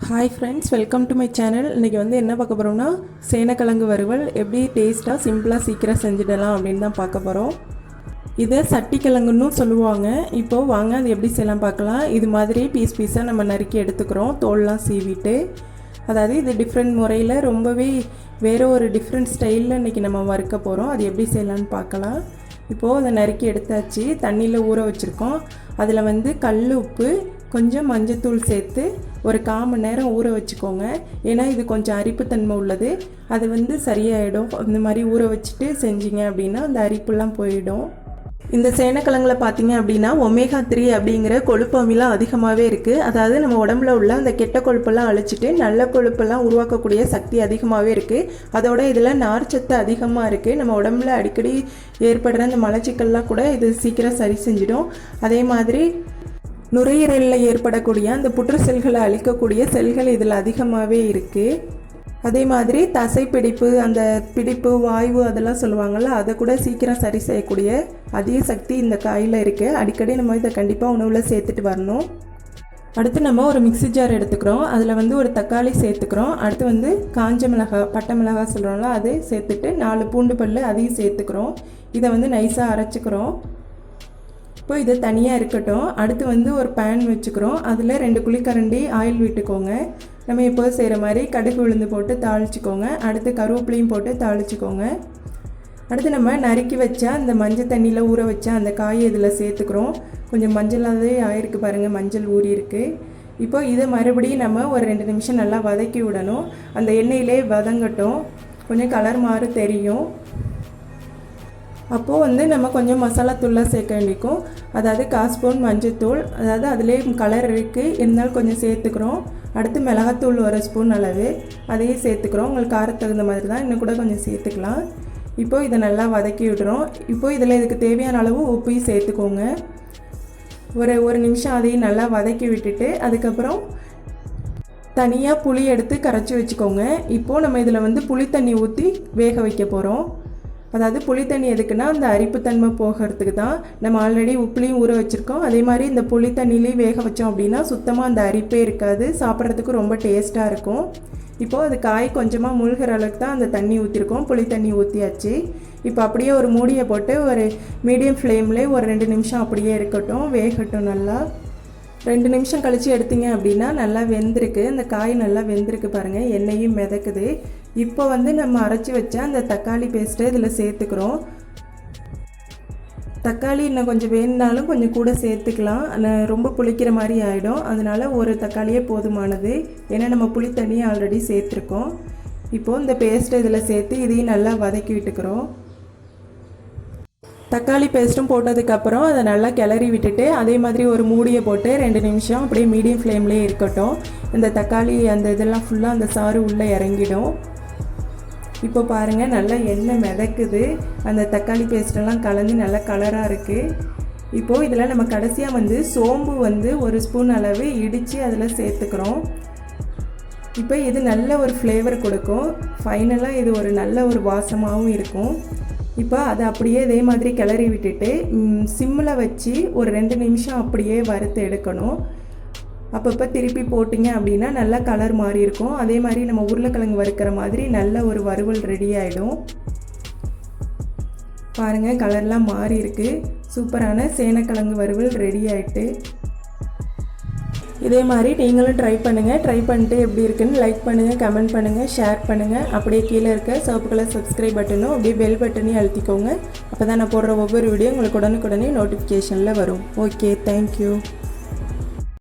Hi friends, welcome to my channel. இன்றைக்கி வந்து என்ன பார்க்க போகிறோம்னா சேனக்கிழங்கு வறுவல் எப்படி டேஸ்ட்டாக சிம்பிளாக சீக்கிரம் செஞ்சிடலாம் அப்படின்னு தான் பார்க்க போகிறோம். இதை சட்டி கிழங்குன்னு சொல்லுவாங்க. இப்போது வாங்க அது எப்படி செய்யலாம் பார்க்கலாம். இது மாதிரி பீஸ் பீஸாக நம்ம நறுக்கி எடுத்துக்கிறோம், தோல்லாம் சீவிட்டு. அதாவது இது டிஃப்ரெண்ட் முறையில் ரொம்பவே வேறு ஒரு டிஃப்ரெண்ட் ஸ்டைலில் இன்றைக்கி நம்ம வறுக்க போகிறோம். அது எப்படி செய்யலான்னு பார்க்கலாம். இப்போது அதை நறுக்கி எடுத்தாச்சு, தண்ணியில் ஊற வச்சுருக்கோம். அதில் வந்து கல் உப்பு கொஞ்சம் மஞ்சத்தூள் சேர்த்து ஒரு 1/4 மணி நேரம் ஊற வச்சுக்கோங்க. ஏன்னா இது கொஞ்சம் அரிப்புத்தன்மை உள்ளது, அது வந்து சரியாயிடும். இந்த மாதிரி ஊற வச்சுட்டு செஞ்சிங்க அப்படின்னா அந்த அரிப்புலாம் போயிடும். இந்த சேனக்கிழங்குல பார்த்தீங்க அப்படின்னா ஒமேகா 3 அப்படிங்கிற கொழுப்பு அமிலம் அதிகமாகவே இருக்குது. அதாவது நம்ம உடம்புல உள்ள அந்த கெட்ட கொழுப்பெல்லாம் அழிச்சிட்டு நல்ல கொழுப்பெல்லாம் உருவாக்கக்கூடிய சக்தி அதிகமாகவே இருக்குது. அதோட இதில் நார்ச்சத்து அதிகமாக இருக்குது. நம்ம உடம்புல அடிக்கடி ஏற்படுற அந்த மலச்சிக்கல்லாம் கூட இது சீக்கிரம் சரி செஞ்சிடும். அதே மாதிரி நுரையீரலில் ஏற்படக்கூடிய அந்த புற்று செல்களை அழிக்கக்கூடிய செல்கள் இதில் அதிகமாகவே இருக்குது. அதே மாதிரி தசை பிடிப்பு, அந்த பிடிப்பு வாய்வு அதெல்லாம் சொல்லுவாங்கள்ல, அதை கூட சீக்கிரம் சரி செய்யக்கூடிய அதிக சக்தி இந்த காயில் இருக்குது. அடிக்கடி நம்ம இதை கண்டிப்பாக உணவில் சேர்த்துட்டு வரணும். அடுத்து நம்ம ஒரு மிக்ஸி ஜார் எடுத்துக்கிறோம். அதில் வந்து ஒரு தக்காளி சேர்த்துக்கிறோம். அடுத்து வந்து காஞ்ச மிளகாய், பட்டை மிளகாய் சொல்கிறோம்ல, அதை சேர்த்துட்டு 4 பூண்டு பல் அதையும் சேர்த்துக்கிறோம். இதை வந்து நைஸாக அரைச்சிக்கிறோம். இப்போ இது தனியாக இருக்கட்டும். அடுத்து வந்து ஒரு பேன் வச்சுக்கிறோம். அதில் 2 குழிக்கரண்டி ஆயில் விட்டுக்கோங்க. நம்ம எப்போது செய்கிற மாதிரி கடுகு உளுந்து போட்டு தாளிச்சிக்கோங்க. அடுத்து கருவேப்பிலையும் போட்டு தாளிச்சிக்கோங்க. அடுத்து நம்ம நறுக்கி வச்சா அந்த மஞ்சள் தண்ணியில் ஊற வச்சா அந்த காயை இதில் சேர்த்துக்கிறோம். கொஞ்சம் மஞ்சளாகவே ஆயிருக்கு பாருங்கள், மஞ்சள் ஊறி இருக்குது. இப்போ இதை மறுபடியும் நம்ம ஒரு 2 நிமிஷம் நல்லா வதக்கி விடணும். அந்த எண்ணெயிலே வதங்கட்டும், கொஞ்சம் கலர் மாறு தெரியும். அப்போது வந்து நம்ம கொஞ்சம் மசாலா தூள்லாம் சேர்க்க வேண்டியிருக்கும். அதாவது 1/4 ஸ்பூன் மஞ்சள்தூள், அதாவது அதிலே கலர் இருக்குது இருந்தாலும் கொஞ்சம் சேர்த்துக்கிறோம். அடுத்து மிளகாத்தூள் 1 ஸ்பூன் அளவு, அதையும் சேர்த்துக்கிறோம். உங்களுக்கு காரத்துக்கு தகுந்த மாதிரி தான், இன்னும் கூட கொஞ்சம் சேர்த்துக்கலாம். இப்போது இதை நல்லா வதக்கி விடுறோம். இப்போது இதில் இதுக்கு தேவையான அளவு உப்பையும் சேர்த்துக்கோங்க. ஒரு நிமிஷம் அதையும் நல்லா வதக்கி விட்டுட்டு அதுக்கப்புறம் தனியாக புளி எடுத்து கரைச்சி வச்சுக்கோங்க. இப்போது நம்ம இதில் வந்து புளி தண்ணி ஊற்றி வேக வைக்க போகிறோம். அதாவது புளி தண்ணி எதுக்குன்னா அந்த அரிப்புத்தன்மை போகிறதுக்கு தான். நம்ம ஆல்ரெடி உப்புலையும் ஊற வச்சுருக்கோம். அதே மாதிரி இந்த புளி தண்ணிலையும் வேக வச்சோம் அப்படின்னா சுத்தமாக அந்த அரிப்பே இருக்காது, சாப்பிட்றதுக்கு ரொம்ப டேஸ்ட்டாக இருக்கும். இப்போது அது காய் கொஞ்சமாக முழுகிற அளவுக்கு தான் அந்த தண்ணி ஊற்றிருக்கோம். புளி தண்ணி ஊற்றியாச்சு. இப்போ அப்படியே ஒரு மூடியை போட்டு ஒரு மீடியம் ஃப்ளேம்லேயே ஒரு 2 நிமிஷம் அப்படியே இருக்கட்டும், வேகட்டும். நல்லா 2 நிமிஷம் கழித்து எடுத்தீங்க அப்படின்னா நல்லா வெந்திருக்கு. அந்த காய் நல்லா வெந்திருக்கு பாருங்கள், எண்ணெயும் மிதக்குது. இப்போ வந்து நம்ம அரைச்சி வச்ச அந்த தக்காளி பேஸ்ட்டை இதில் சேர்த்துக்கிறோம். தக்காளி இன்னும் கொஞ்சம் வேணுனாலும் கொஞ்சம் கூட சேர்த்துக்கலாம், ரொம்ப புளிக்கிற மாதிரி ஆகிடும். அதனால் ஒரு தக்காளியே போதுமானது, ஏன்னா நம்ம புளி தண்ணியை ஆல்ரெடி சேர்த்துருக்கோம். இப்போது இந்த பேஸ்ட்டை இதில் சேர்த்து இதையும் நல்லா வதக்கி விட்டுக்கிறோம். தக்காளி பேஸ்ட்டும் போட்டதுக்கப்புறம் அதை நல்லா கிளறி விட்டுட்டு அதே மாதிரி ஒரு மூடியை போட்டு 2 நிமிஷம் அப்படியே மீடியம் ஃப்ளேம்லேயே இருக்கட்டும். இந்த தக்காளி அந்த இதெல்லாம் ஃபுல்லாக அந்த சாறு உள்ளே இறங்கிடும். இப்போ பாருங்கள் நல்லா எண்ணெய் மிதக்குது, அந்த தக்காளி பேஸ்ட்டெல்லாம் கலந்து நல்லா கலராக இருக்குது. இப்போது இதில் நம்ம கடைசியாக வந்து சோம்பு வந்து 1 ஸ்பூன் அளவு இடித்து அதில் சேர்த்துக்கிறோம். இப்போ இது நல்ல ஒரு ஃப்ளேவர் கொடுக்கும். ஃபைனலாக இது ஒரு நல்ல ஒரு வாசமாகவும் இருக்கும். இப்போ அதை அப்படியே இதே மாதிரி கிளறி விட்டுட்டு சிம்மில் வச்சு ஒரு 2 நிமிஷம் அப்படியே வறுத்து எடுக்கணும். அப்பப்போ திருப்பி போட்டிங்க அப்படின்னா நல்லா கலர் மாறி இருக்கும். அதே மாதிரி நம்ம உருளைக்கிழங்கு வறுக்கிற மாதிரி நல்ல ஒரு வறுவல் ரெடி ஆகிடும். பாருங்கள் கலர்லாம் மாறி இருக்குது. சூப்பரான சேனக்கிழங்கு வறுவல் ரெடி ஆகிட்டு. இதே மாதிரி நீங்களும் ட்ரை பண்ணுங்கள். ட்ரை பண்ணிட்டு எப்படி இருக்குன்னு லைக் பண்ணுங்கள், கமெண்ட் பண்ணுங்கள், ஷேர் பண்ணுங்கள். அப்படியே கீழே இருக்க சிவப்பு கலர் சப்ஸ்கிரைப் பட்டனும் அப்படியே பெல் பட்டனையும் அழுத்திக்கோங்க. அப்போ தான் நான் போடுற ஒவ்வொரு வீடியோ உங்களுக்கு உடனுக்குடனே நோட்டிஃபிகேஷனில் வரும். Okay, thank you.